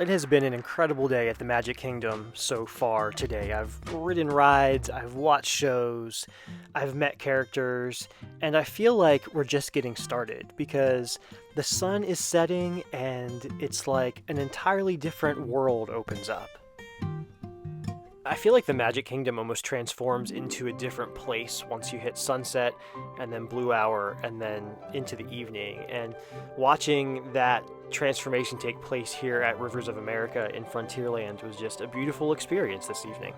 it has been an incredible day at the Magic Kingdom so far today. I've ridden rides, I've watched shows, I've met characters, and I feel like we're just getting started because the sun is setting and it's like an entirely different world opens up. I feel like the Magic Kingdom almost transforms into a different place once you hit sunset and then blue hour and then into the evening. And watching that transformation take place here at Rivers of America in Frontierland was just a beautiful experience this evening.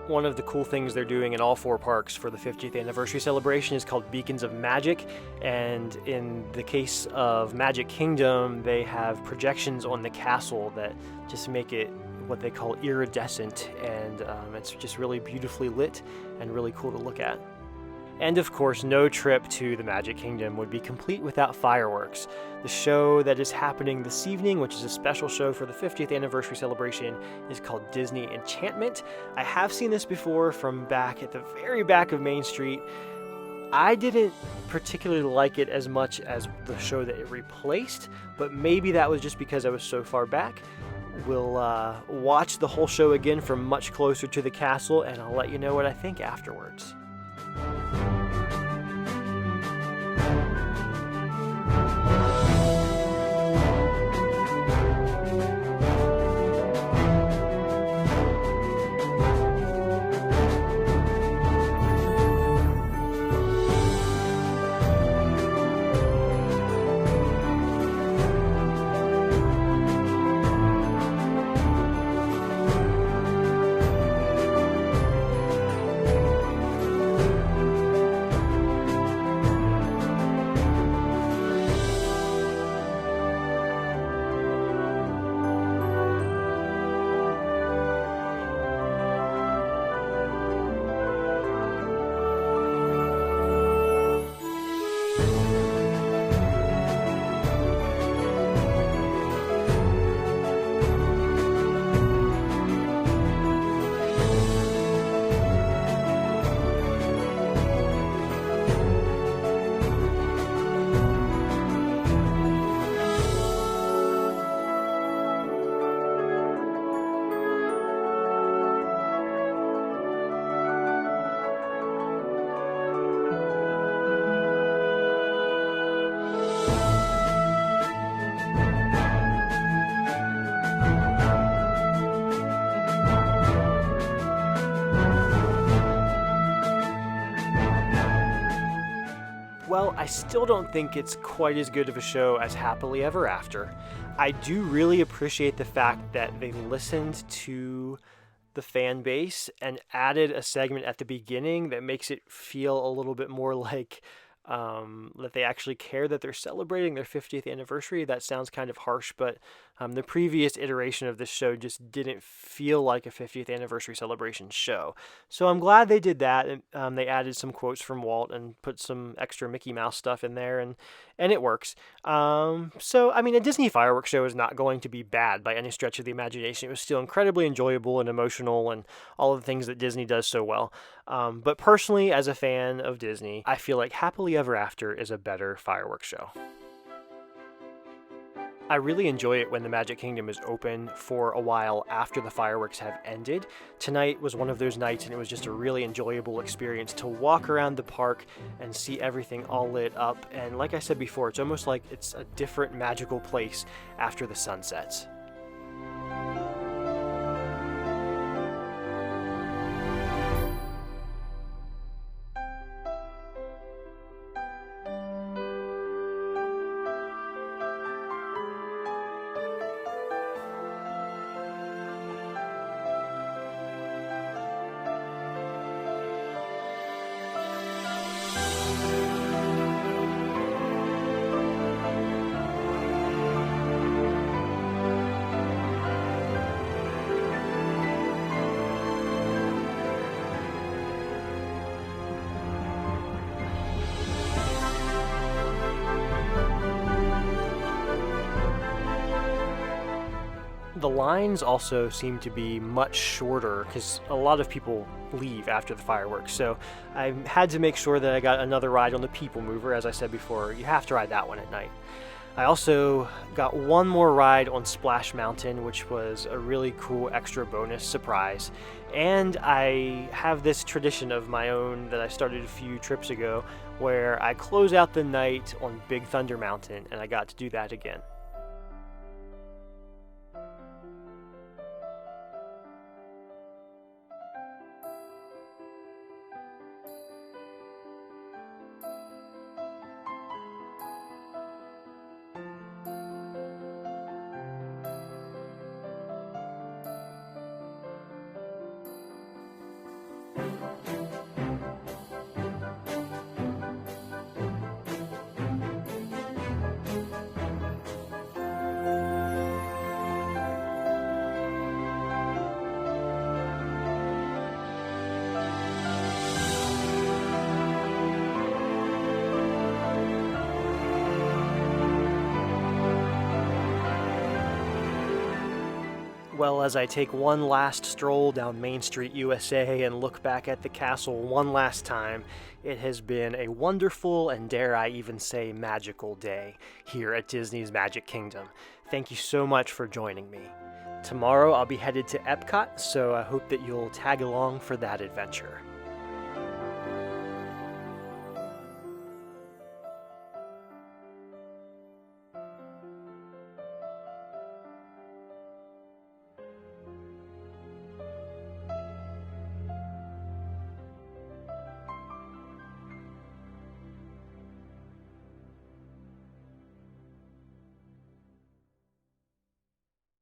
One of the cool things they're doing in all four parks for the 50th anniversary celebration is called Beacons of Magic, and in the case of Magic Kingdom, they have projections on the castle that just make it what they call iridescent, and it's just really beautifully lit and really cool to look at. And of course, no trip to the Magic Kingdom would be complete without fireworks. The show that is happening this evening, which is a special show for the 50th anniversary celebration, is called Disney Enchantment. I have seen this before from back at the very back of Main Street. I didn't particularly like it as much as the show that it replaced, but maybe that was just because I was so far back. We'll watch the whole show again from much closer to the castle, and I'll let you know what I think afterwards. Well, I still don't think it's quite as good of a show as Happily Ever After. I do really appreciate the fact that they listened to the fan base and added a segment at the beginning that makes it feel a little bit more like that they actually care that they're celebrating their 50th anniversary. That sounds kind of harsh, but the previous iteration of this show just didn't feel like a 50th anniversary celebration show. So I'm glad they did that. And they added some quotes from Walt and put some extra Mickey Mouse stuff in there, and it works. So, I mean, a Disney fireworks show is not going to be bad by any stretch of the imagination. It was still incredibly enjoyable and emotional and all of the things that Disney does so well. But personally, as a fan of Disney, I feel like Happily Ever After is a better fireworks show. I really enjoy it when the Magic Kingdom is open for a while after the fireworks have ended. Tonight was one of those nights, and it was just a really enjoyable experience to walk around the park and see everything all lit up. And like I said before, it's almost like it's a different magical place after the sun sets. The lines also seem to be much shorter because a lot of people leave after the fireworks. So I had to make sure that I got another ride on the People Mover. As I said before, you have to ride that one at night. I also got one more ride on Splash Mountain, which was a really cool extra bonus surprise. And I have this tradition of my own that I started a few trips ago where I close out the night on Big Thunder Mountain, and I got to do that again. Well, as I take one last stroll down Main Street, USA, and look back at the castle one last time, it has been a wonderful and, dare I even say, magical day here at Disney's Magic Kingdom. Thank you so much for joining me. Tomorrow I'll be headed to Epcot, so I hope that you'll tag along for that adventure.